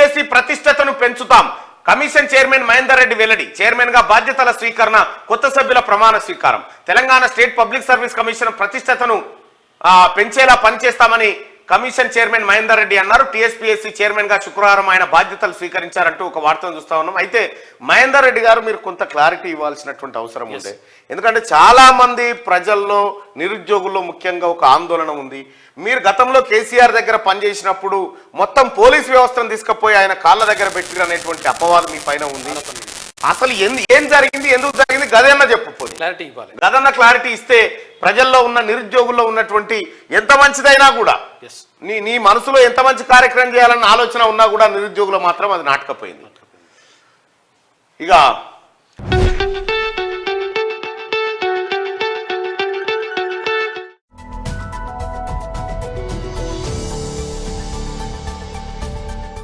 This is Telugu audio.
టీఎస్పీఎస్సీ ప్రతిష్టతను పెంచుతాం. కమిషన్ చైర్మన్ మహేందర్ రెడ్డి వెల్లడి. చైర్మన్ గా బాధ్యతల స్వీకరణ, కొత్త సభ్యుల ప్రమాణ స్వీకారం. Telangana state public service commission ప్రతిష్టతను పెంచేలా పనిచేస్తామని కమిషన్ చైర్మన్ మహేందర్ రెడ్డి అన్నారు. టీఎస్పీఎస్సీ చైర్మన్ గా శుక్రవారం ఆయన బాధ్యతలు స్వీకరించారంటూ ఒక వార్తను చూస్తా ఉన్నాం. అయితే మహేందర్ రెడ్డి గారు మీరు కొంత క్లారిటీ ఇవ్వాల్సినటువంటి అవసరం ఉంది. ఎందుకంటే చాలా మంది ప్రజల్లో, నిరుద్యోగుల్లో ముఖ్యంగా ఒక ఆందోళన ఉంది. మీరు గతంలో కేసీఆర్ దగ్గర పనిచేసినప్పుడు మొత్తం పోలీస్ వ్యవస్థను తీసుకుపోయి ఆయన కాళ్ళ దగ్గర పెట్టిరు అనేటువంటి అపవాదం మీ పైన ఉంది. అసలు ఏం జరిగింది, ఎందుకు జరిగింది గదన్న చెప్పకపోతే గదన్న క్లారిటీ ఇస్తే ప్రజల్లో ఉన్న, నిరుద్యోగుల్లో ఉన్నటువంటి ఎంత మంచిదైనా కూడా, నీ మనసులో ఎంత మంచి కార్యక్రమం చేయాలన్న ఆలోచన ఉన్నా కూడా నిరుద్యోగులు మాత్రం అది నాటకపోయింది. ఇక